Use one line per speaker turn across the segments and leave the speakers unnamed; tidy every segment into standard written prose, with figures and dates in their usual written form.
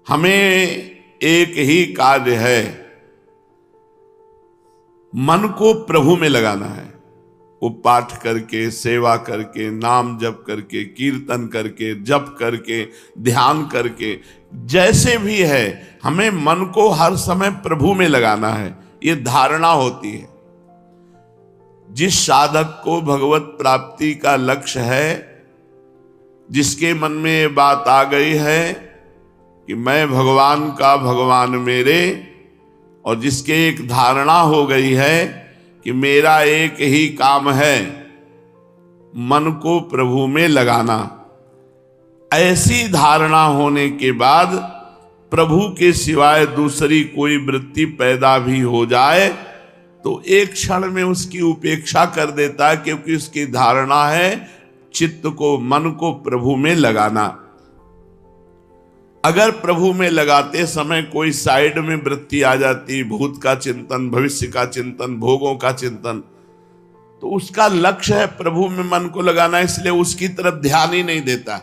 हमें एक ही कार्य है, मन को प्रभु में लगाना है। वो पाठ करके, सेवा करके, नाम जप करके, कीर्तन करके, जप करके, ध्यान करके, जैसे भी है, हमें मन को हर समय प्रभु में लगाना है। ये धारणा होती है। जिस साधक को भगवत प्राप्ति का लक्ष्य है, जिसके मन में ये बात आ गई है कि मैं भगवान का, भगवान मेरे, और जिसके एक धारणा हो गई है कि मेरा एक ही काम है, मन को प्रभु में लगाना, ऐसी धारणा होने के बाद प्रभु के सिवाय दूसरी कोई वृत्ति पैदा भी हो जाए तो एक क्षण में उसकी उपेक्षा कर देता है, क्योंकि उसकी धारणा है चित्त को, मन को प्रभु में लगाना। अगर प्रभु में लगाते समय कोई साइड में वृत्ति आ जाती, भूत का चिंतन, भविष्य का चिंतन, भोगों का चिंतन, तो उसका लक्ष्य है प्रभु में मन को लगाना, इसलिए उसकी तरफ ध्यान ही नहीं देता।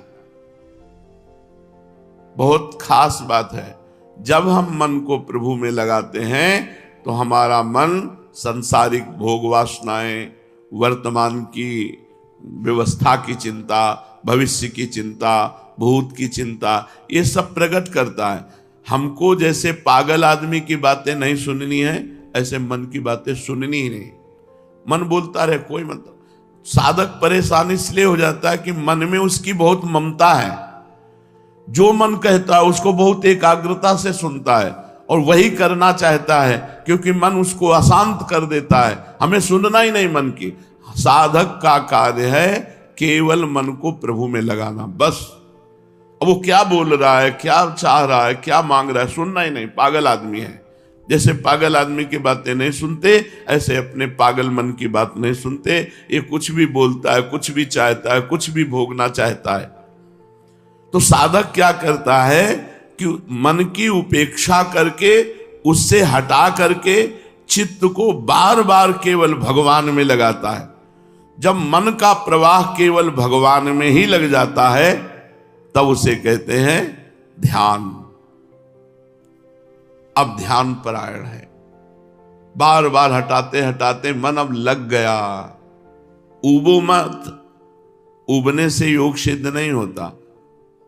बहुत खास बात है, जब हम मन को प्रभु में लगाते हैं तो हमारा मन सांसारिक भोग वासनाएं, वर्तमान की व्यवस्था की चिंता, भविष्य की चिंता, भूत की चिंता, ये सब प्रकट करता है। हमको जैसे पागल आदमी की बातें नहीं सुननी है, ऐसे मन की बातें सुननी ही नहीं। मन बोलता रहे, कोई मतलब। साधक परेशान इसलिए हो जाता है कि मन में उसकी बहुत ममता है। जो मन कहता है उसको बहुत एकाग्रता से सुनता है और वही करना चाहता है, क्योंकि मन उसको अशांत कर देता है। हमें सुनना ही नहीं मन की। साधक का कार्य है केवल मन को प्रभु में लगाना, बस। अब वो क्या बोल रहा है, क्या चाह रहा है, क्या मांग रहा है, सुनना ही नहीं। पागल आदमी है। जैसे पागल आदमी की बातें नहीं सुनते, ऐसे अपने पागल मन की बात नहीं सुनते। ये कुछ भी बोलता है, कुछ भी चाहता है, कुछ भी भोगना चाहता है। तो साधक क्या करता है कि मन की उपेक्षा करके, उससे हटा करके चित्त को बार बार केवल भगवान में लगाता है। जब मन का प्रवाह केवल भगवान में ही लग जाता है, तब उसे कहते हैं ध्यान। अब ध्यान परायण है। बार बार हटाते हटाते मन अब लग गया। उबो मत। उबने से योग सिद्ध नहीं होता।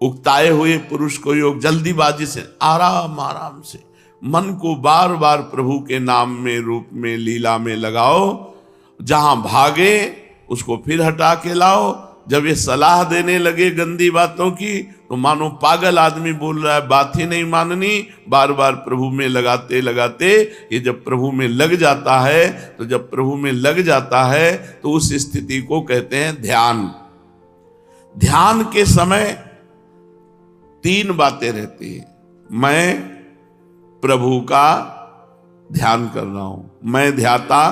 उकताए हुए पुरुष को योग जल्दीबाजी से, आराम आराम से मन को बार बार प्रभु के नाम में, रूप में, लीला में लगाओ। जहां भागे उसको फिर हटा के लाओ। जब ये सलाह देने लगे गंदी बातों की, तो मानो पागल आदमी बोल रहा है, बात ही नहीं माननी। बार बार प्रभु में लगाते लगाते ये जब प्रभु में लग जाता है, तो जब प्रभु में लग जाता है तो उस स्थिति को कहते हैं ध्यान। ध्यान के समय तीन बातें रहती है। मैं प्रभु का ध्यान कर रहा हूं, मैं ध्याता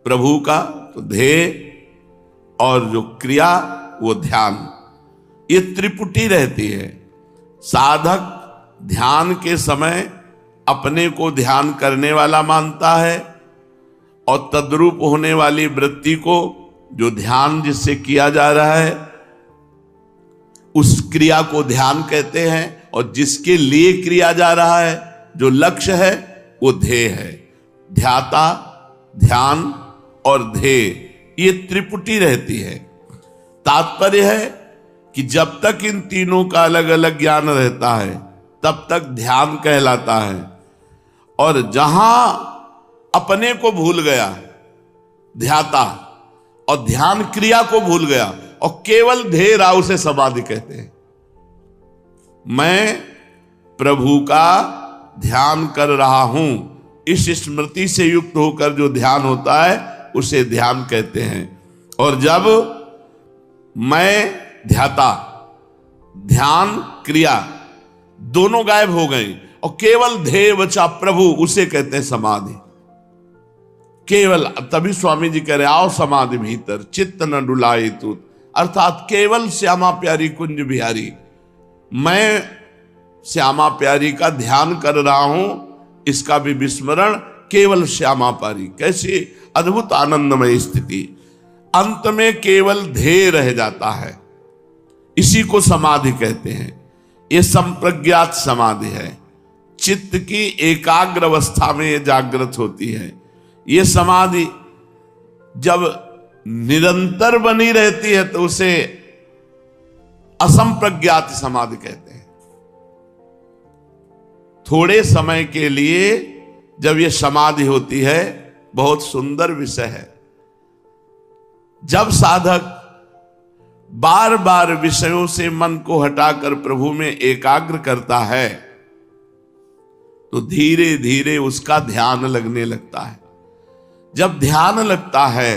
प्रभु का, तो ध्येय, और जो क्रिया वो ध्यान। ये त्रिपुटी रहती है। साधक ध्यान के समय अपने को ध्यान करने वाला मानता है, और तद्रूप होने वाली वृत्ति को, जो ध्येय जिससे किया जा रहा है, उस क्रिया को ध्यान कहते हैं। और जिसके लिए क्रिया जा रहा है, जो लक्ष्य है, वो ध्येय है। ध्याता, ध्यान और ध्येय, ये त्रिपुटी रहती है। तात्पर्य है कि जब तक इन तीनों का अलग अलग ज्ञान रहता है, तब तक ध्यान कहलाता है। और जहां अपने को भूल गया ध्याता, और ध्यान क्रिया को भूल गया, और केवल ध्येय रहा, उसे समाधि कहते हैं। मैं प्रभु का ध्यान कर रहा हूं, इस स्मृति से युक्त होकर जो ध्यान होता है उसे ध्यान कहते हैं। और जब मैं ध्याता, ध्यान क्रिया दोनों गायब हो गई और केवल ध्येय बचा प्रभु, उसे कहते हैं समाधि। केवल, तभी स्वामी जी कह रहे, आओ समाधि भीतर, चित्त न डुलाए तू, अर्थात केवल श्यामा प्यारी कुंज बिहारी। मैं श्यामा प्यारी का ध्यान कर रहा हूं, इसका भी विस्मरण, केवल श्यामा प्यारी। कैसी अद्भुत आनंदमय स्थिति। अंत में केवल ध्येय रह जाता है, इसी को समाधि कहते हैं। ये संप्रज्ञात समाधि है। चित्त की एकाग्र अवस्था में ये जागृत होती है। ये समाधि जब निरंतर बनी रहती है तो उसे असंप्रज्ञात समाधि कहते हैं। थोड़े समय के लिए जब ये समाधि होती है, बहुत सुंदर विषय है। जब साधक बार बार विषयों से मन को हटाकर प्रभु में एकाग्र करता है तो धीरे धीरे उसका ध्यान लगने लगता है। जब ध्यान लगता है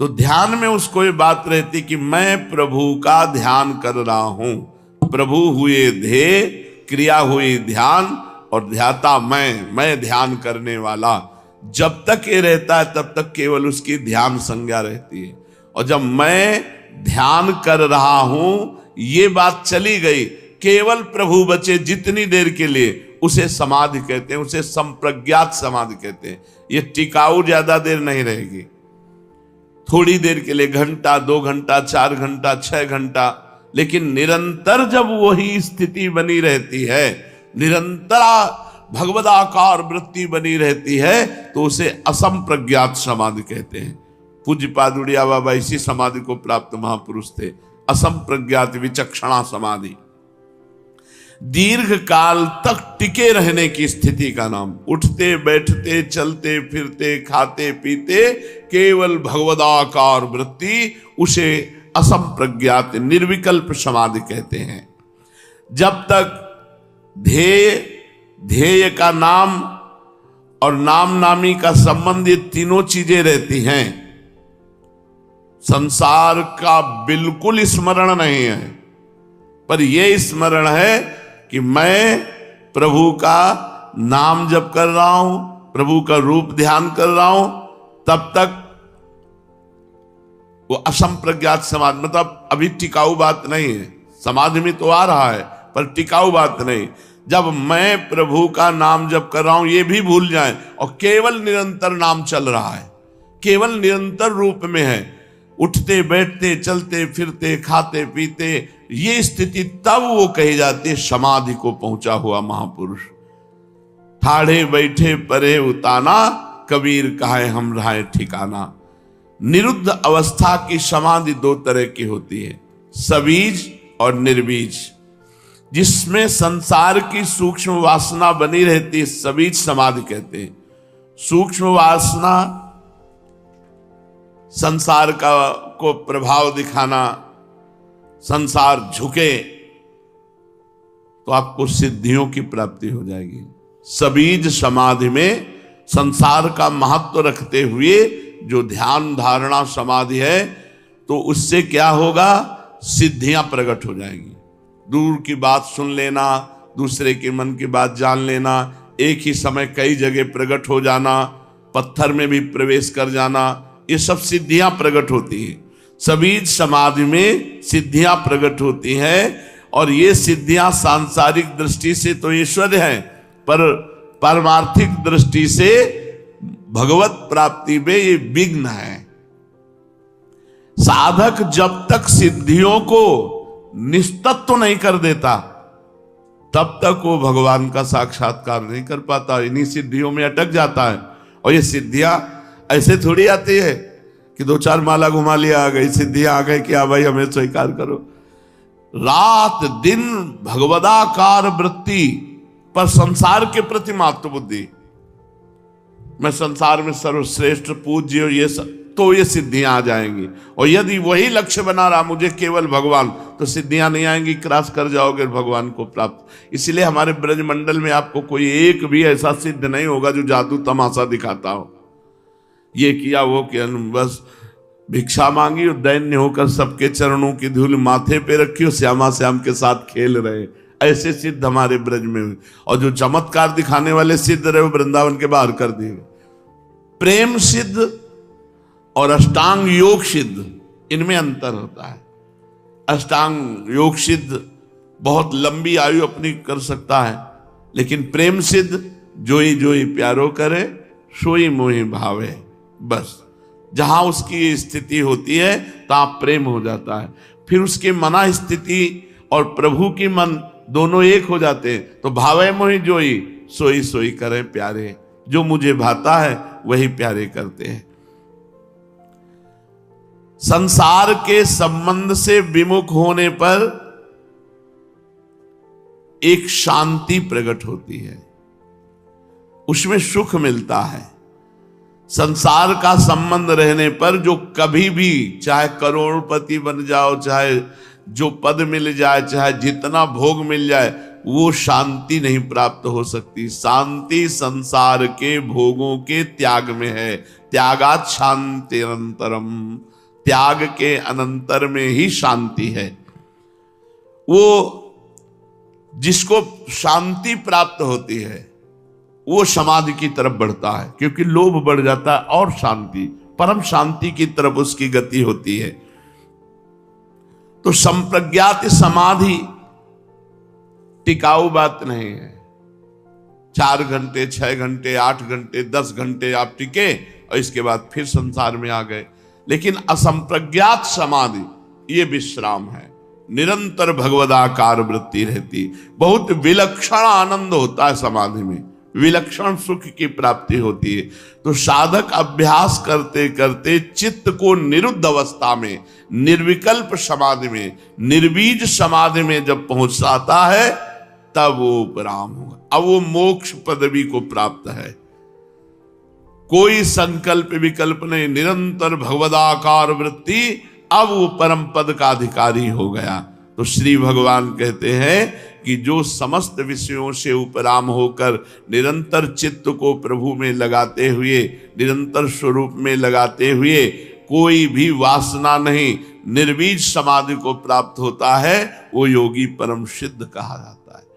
तो ध्यान में उसको ये बात रहती कि मैं प्रभु का ध्यान कर रहा हूं। प्रभु हुए ध्येय, क्रिया हुई ध्यान, और ध्याता मैं ध्यान करने वाला। जब तक ये रहता है तब तक केवल उसकी ध्यान संज्ञा रहती है। और जब मैं ध्यान कर रहा हूं ये बात चली गई, केवल प्रभु बचे जितनी देर के लिए, उसे समाधि कहते हैं, उसे संप्रज्ञात समाधि कहते हैं। ये टिकाऊ ज्यादा देर नहीं रहेगी, थोड़ी देर के लिए, घंटा, 2 घंटा, 4 घंटा, 6 घंटा, लेकिन निरंतर जब वही स्थिति बनी रहती है, निरंतर भगवदाकार वृत्ति बनी रहती है, तो उसे असंप्रज्ञात समाधि कहते हैं। पूज्यपाद उड़िया बाबा इसी समाधि को प्राप्त महापुरुष थे, असंप्रज्ञात विचक्षणा समाधि। दीर्घ काल तक टिके रहने की स्थिति का नाम। उठते बैठते चलते फिरते खाते पीते केवल भगवदाकार वृत्ति, उसे असंप्रज्ञात निर्विकल्प समाधि कहते हैं। जब तक ध्येय का नाम और नाम नामी का संबंध, ये तीनों चीजें रहती हैं, संसार का बिल्कुल स्मरण नहीं है, पर यह स्मरण है कि मैं प्रभु का नाम जप कर रहा हूं, प्रभु का रूप ध्यान कर रहा हूं, तब तक वो असंप्रज्ञात समाधि, मतलब अभी टिकाऊ बात नहीं है। समाधि में तो आ रहा है पर टिकाऊ बात नहीं। जब मैं प्रभु का नाम जप कर रहा हूं ये भी भूल जाए और केवल निरंतर नाम चल रहा है, केवल निरंतर रूप में है, उठते बैठते चलते फिरते खाते पीते, ये स्थिति तब वो कही जाती है समाधि को पहुंचा हुआ महापुरुष। ठाढ़े बैठे परे उताना, कबीर कहे हम रहे ठिकाना। निरुद्ध अवस्था की समाधि 2 तरह की होती है, सबीज और निर्बीज। जिसमें संसार की सूक्ष्म वासना बनी रहती है, सबीज समाधि कहते हैं। सूक्ष्म वासना संसार को प्रभाव दिखाना, संसार झुके तो आपको सिद्धियों की प्राप्ति हो जाएगी। सबीज समाधि में संसार का महत्व रखते हुए जो ध्यान धारणा समाधि है, तो उससे क्या होगा, सिद्धियां प्रकट हो जाएंगी। दूर की बात सुन लेना, दूसरे के मन की बात जान लेना, एक ही समय कई जगह प्रकट हो जाना, पत्थर में भी प्रवेश कर जाना, ये सब सिद्धियां प्रकट होती हैं। सबीज समाधि में सिद्धियां प्रकट होती हैं, और ये सिद्धियां सांसारिक दृष्टि से तो ईश्वर है, पर पारमार्थिक दृष्टि से भगवत प्राप्ति में ये विघ्न है। साधक जब तक सिद्धियों को निस्तत्व नहीं कर देता, तब तक वो भगवान का साक्षात्कार नहीं कर पाता, इन्हीं सिद्धियों में अटक जाता है। और ये सिद्धियां ऐसे थोड़ी आती है कि 2-4 माला घुमा लिया, आ गई सिद्धियां, आ गई कि हाँ भाई हमें स्वीकार करो। रात दिन भगवदाकार वृत्ति, पर संसार के प्रति मात्र बुद्धि, मैं संसार में सर्वश्रेष्ठ पूज्य, ये सब, तो ये सिद्धियां आ जाएंगी। और यदि वही लक्ष्य बना रहा मुझे केवल भगवान, तो सिद्धियां नहीं आएंगी, क्रॉस कर जाओगे भगवान को प्राप्त। इसलिए हमारे ब्रज मंडल में आपको कोई एक भी ऐसा सिद्ध नहीं होगा जो जादू तमाशा दिखाता हो, ये किया वो किया, बस भिक्षा मांगी और दैन्य होकर सबके चरणों की धूल माथे पे रखी और श्यामा श्याम के साथ खेल रहे, ऐसे सिद्ध हमारे ब्रज में हुए। और जो चमत्कार दिखाने वाले सिद्ध रहे वो वृंदावन के बाहर कर दिए। प्रेम सिद्ध और अष्टांग योग सिद्ध, इनमें अंतर होता है। अष्टांग योग सिद्ध बहुत लंबी आयु अपनी कर सकता है, लेकिन प्रेम सिद्ध जोई जोई प्यारो करे सोई मोहि भावे, बस जहां उसकी स्थिति होती है तहां प्रेम हो जाता है। फिर उसके मना स्थिति और प्रभु की मन दोनों एक हो जाते हैं। तो भावे मोहि जोई, सोई सोई करें प्यारे। जो मुझे भाता है वही प्यारे करते हैं। संसार के संबंध से विमुख होने पर एक शांति प्रकट होती है, उसमें सुख मिलता है। संसार का संबंध रहने पर जो कभी भी, चाहे करोड़पति बन जाओ, चाहे जो पद मिल जाए, चाहे जितना भोग मिल जाए, वो शांति नहीं प्राप्त हो सकती। शांति संसार के भोगों के त्याग में है। त्यागात शांति अनंतरम, त्याग के अनंतर में ही शांति है। वो जिसको शांति प्राप्त होती है वो समाधि की तरफ बढ़ता है, क्योंकि लोभ बढ़ जाता है और शांति, परम शांति की तरफ उसकी गति होती है। तो संप्रज्ञात समाधि टिकाऊ बात नहीं है। 4 घंटे, 6 घंटे, 8 घंटे, 10 घंटे आप टिके और इसके बाद फिर संसार में आ गए। लेकिन असंप्रज्ञात समाधि ये विश्राम है, निरंतर भगवदाकार वृत्ति रहती। बहुत विलक्षण आनंद होता है समाधि में, विलक्षण सुख की प्राप्ति होती है। तो साधक अभ्यास करते करते चित्त को निरुद्ध अवस्था में, निर्विकल्प समाधि में, निर्बीज समाधि में जब पहुंचाता है तब वो उपराम होगा। अब वो मोक्ष पदवी को प्राप्त है। कोई संकल्प विकल्प नहीं, निरंतर भगवदाकार वृत्ति, अब वो परम पद का अधिकारी हो गया। तो श्री भगवान कहते हैं कि जो समस्त विषयों से उपराम होकर निरंतर चित्त को प्रभु में लगाते हुए, निरंतर स्वरूप में लगाते हुए, कोई भी वासना नहीं, निर्बीज समाधि को प्राप्त होता है, वो योगी परम सिद्ध कहा जाता है।